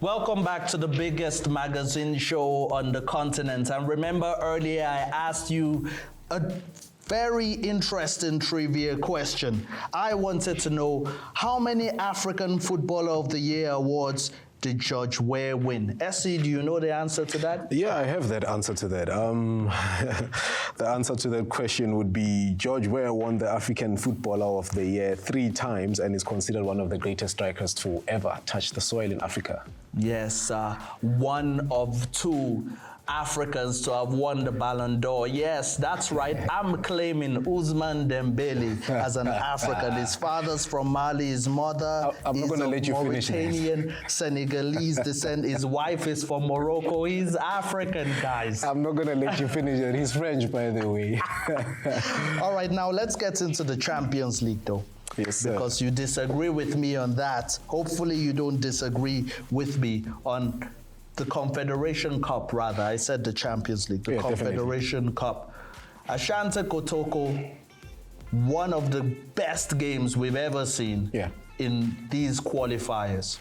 Welcome back to the biggest magazine show on the continent. And remember earlier I asked you a very interesting trivia question. I wanted to know how many African Footballer of the Year awards did George Weah win? SC, do you know the answer to that? Yeah, I have that answer to that. The answer to that question would be George Weah won the African Footballer of the Year 3 times and is considered one of the greatest strikers to ever touch the soil in Africa. Yes, one of 2 Africans to have won the Ballon d'Or. Yes, that's right. I'm claiming Ousmane Dembele as an African. His father's from Mali, his mother I'm not is going to let you finish Mauritanian, Senegalese descent. His wife is from Morocco. He's African, guys. I'm not going to let you finish it. He's French, by the way. All right, now let's get into the Champions League, though. Yes, sir. Because you disagree with me on that. Hopefully you don't disagree with me on the Confederation Cup, rather. I said the Champions League, the Confederation Cup. Asante Kotoko, one of the best games we've ever seen in these qualifiers.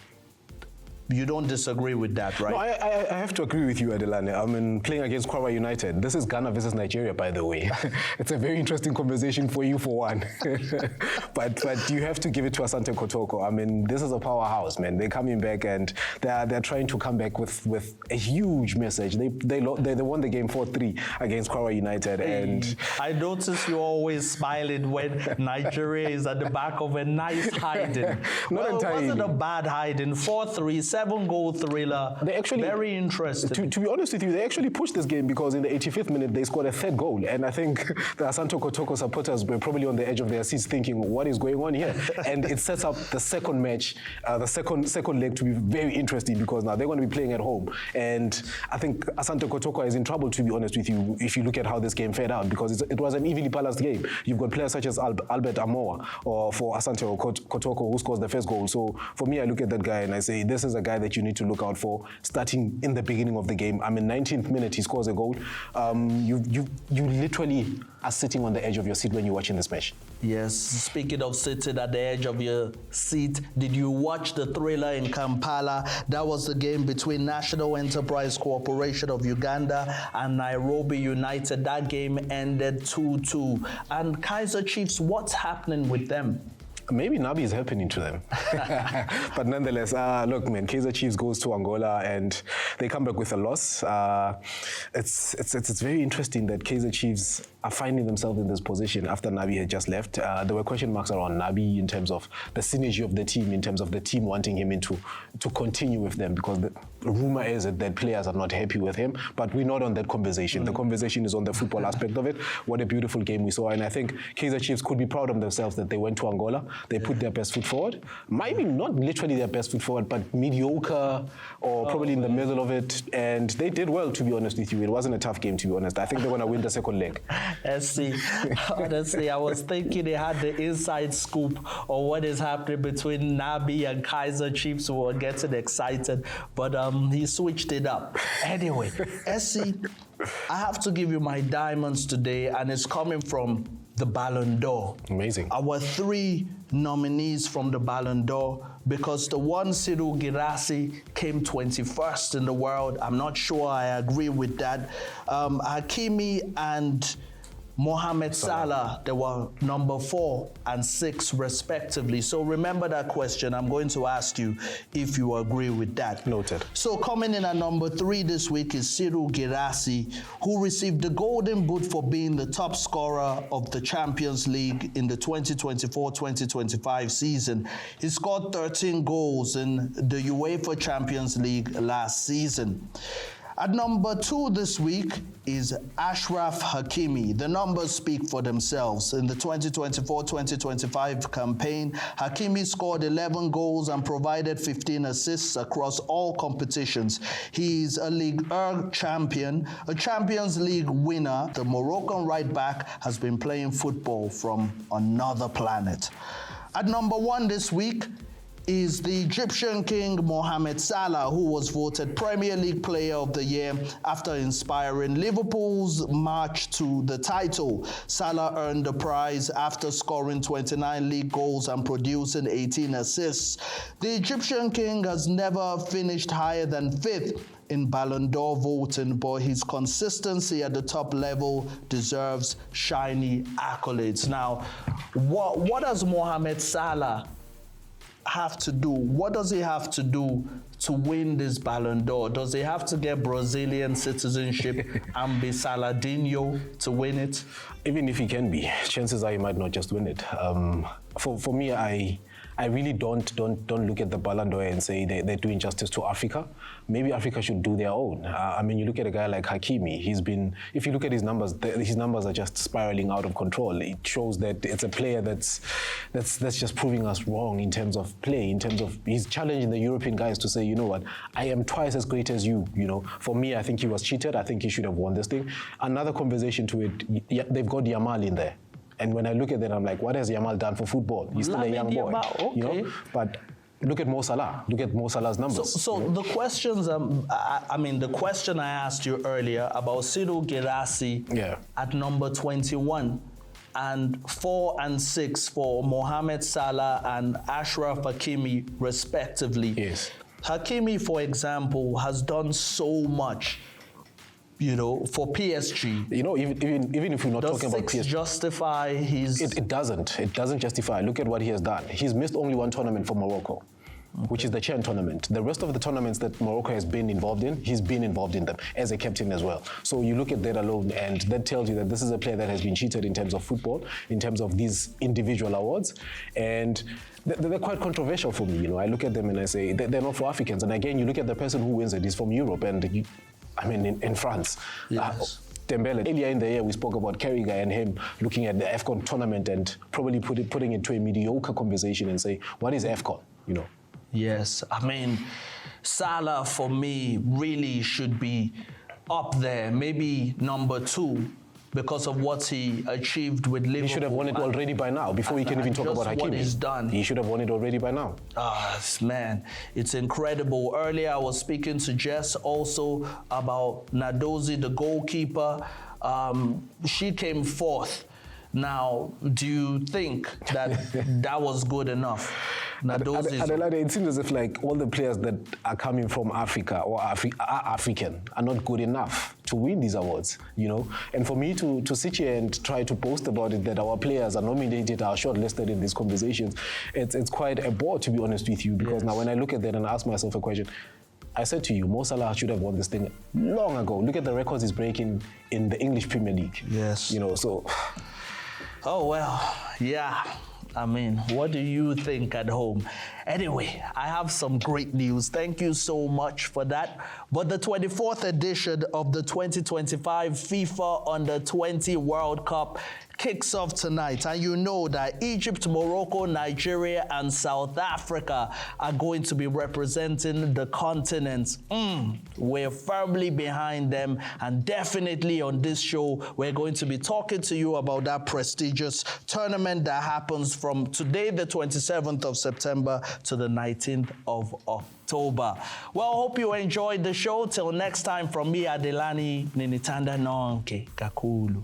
You don't disagree with that, right? No, I have to agree with you, Adelani. I mean, playing against Kwara United. This is Ghana versus Nigeria, by the way. It's a very interesting conversation for you, for one. but you have to give it to Asante Kotoko. I mean, this is a powerhouse, man. They're coming back and they're trying to come back with a huge message. They won the game 4-3 against Kwara United. And I notice you're always smiling when Nigeria is at the back of a nice hiding. Not entirely. It wasn't a bad hiding. 4-3, 7-goal thriller. They actually, very interesting. To be honest with you, they actually pushed this game because in the 85th minute they scored a 3rd goal, and I think the Asante Kotoko supporters were probably on the edge of their seats thinking, "What is going on here?" And it sets up the second match, the second leg, to be very interesting because now they're going to be playing at home, and I think Asante Kotoko is in trouble, to be honest with you, if you look at how this game fared out, because it was an evenly balanced game. You've got players such as Albert Amoa or for Asante Kotoko who scores the 1st goal. So for me, I look at that guy and I say, this is a guy that you need to look out for starting in the beginning of the game. I mean, 19th minute, he scores a goal. You literally are sitting on the edge of your seat when you're watching this match. Yes, speaking of sitting at the edge of your seat, did you watch the thriller in Kampala? That was the game between National Enterprise Corporation of Uganda and Nairobi United. That game ended 2-2. And Kaizer Chiefs, what's happening with them? Maybe Nabi is happening to them. But nonetheless, look, man, Kaizer Chiefs goes to Angola and they come back with a loss. It's very interesting that Kaizer Chiefs are finding themselves in this position after Nabi had just left. There were question marks around Nabi in terms of the synergy of the team, in terms of the team wanting him to continue with them, because the rumor is that players are not happy with him, but we're not on that conversation. The conversation is on the football aspect of it. What a beautiful game we saw, and I think Kaizer Chiefs could be proud of themselves that they went to Angola. They put their best foot forward. Maybe not literally their best foot forward, but mediocre or probably in the middle of it. And they did well, to be honest with you. It wasn't a tough game, to be honest. I think they're going to win the second leg. SC, honestly, I was thinking they had the inside scoop on what is happening between Nabi and Kaizer Chiefs, who were getting excited, but he switched it up. Anyway, SC, I have to give you my diamonds today, and it's coming from the Ballon d'Or. Amazing. Our 3 nominees from the Ballon d'Or, because the one Cyril Girassi came 21st in the world. I'm not sure I agree with that. Hakimi and Mohamed Salah, they were number 4 and 6 respectively. So remember that question. I'm going to ask you if you agree with that. Noted. So coming in at number 3 this week is Cyril Girassi, who received the Golden Boot for being the top scorer of the Champions League in the 2024-2025 season. He scored 13 goals in the UEFA Champions League last season. At number 2 this week is Achraf Hakimi. The numbers speak for themselves. In the 2024-2025 campaign, Hakimi scored 11 goals and provided 15 assists across all competitions. He is a Ligue 1 champion, a Champions League winner. The Moroccan right back has been playing football from another planet. At number 1 this week is the Egyptian king Mohamed Salah, who was voted Premier League Player of the Year after inspiring Liverpool's march to the title. Salah earned the prize after scoring 29 league goals and producing 18 assists. The Egyptian king has never finished higher than 5th in Ballon d'Or voting, but his consistency at the top level deserves shiny accolades. Now, what does Mohamed Salah have to do? What does he have to do to win this Ballon d'Or? Does he have to get Brazilian citizenship and be Saladinho to win it? Even if he can be, chances are he might not just win it. For me, I really don't look at the Ballon d'Or and say they're doing justice to Africa. Maybe Africa should do their own. I mean, you look at a guy like Hakimi. If you look at his numbers are just spiraling out of control. It shows that it's a player that's just proving us wrong in terms of play, in terms of he's challenging the European guys to say, you know what, I am twice as great as you. You know, for me, I think he was cheated. I think he should have won this thing. Another conversation to it. They've got Yamal in there. And when I look at that, I'm like, what has Yamal done for football? He's still a young boy, okay. You know. But look at Mo Salah. Look at Mo Salah's numbers. So the questions, the question I asked you earlier about Sidou Guirassy at number 21 and 4 and 6 for Mohamed Salah and Achraf Hakimi, respectively. Yes. Hakimi, for example, has done so much, you know, for PSG. You know, even if we're not talking about PSG. Does 6 justify his... It doesn't. It doesn't justify. Look at what he has done. He's missed only one tournament for Morocco, which is the Chen tournament. The rest of the tournaments that Morocco has been involved in, he's been involved in them as a captain as well. So you look at that alone, and that tells you that this is a player that has been cheated in terms of football, in terms of these individual awards. And they're quite controversial for me. You know, I look at them and I say, they're not for Africans. And again, you look at the person who wins it, he's from Europe, and in France. Yes. Dembele. Earlier in the year, we spoke about Carragher and him looking at the AFCON tournament and probably putting it to a mediocre conversation and say, what is AFCON, you know? Yes, I mean, Salah for me really should be up there, maybe number 2, because of what he achieved with Liverpool. He should have won it already by now, before we can even talk about Hakimi. What he's done. He should have won it already by now. Man, it's incredible. Earlier, I was speaking to Jess also about Nadozie, the goalkeeper. She came 4th. Now, do you think that that was good enough? Adelani, it seems as if like all the players that are coming from Africa or are African are not good enough to win these awards, you know? And for me to sit here and try to post about it, that our players are nominated, are shortlisted in these conversations, it's quite a bore, to be honest with you, because now when I look at that and ask myself a question, I said to you, Mo Salah should have won this thing long ago. Look at the records he's breaking in the English Premier League. Yes. You know, so... Oh, well, yeah. I mean, what do you think at home? Anyway, I have some great news. Thank you so much for that. But the 24th edition of the 2025 FIFA Under-20 World Cup kicks off tonight. And you know that Egypt, Morocco, Nigeria, and South Africa are going to be representing the continent. We're firmly behind them. And definitely on this show, we're going to be talking to you about that prestigious tournament that happens from today, the 27th of September, to the 19th of October. Well, hope you enjoyed the show. Till next time, from me, Adelani, Ninitanda Nonke Kakulu.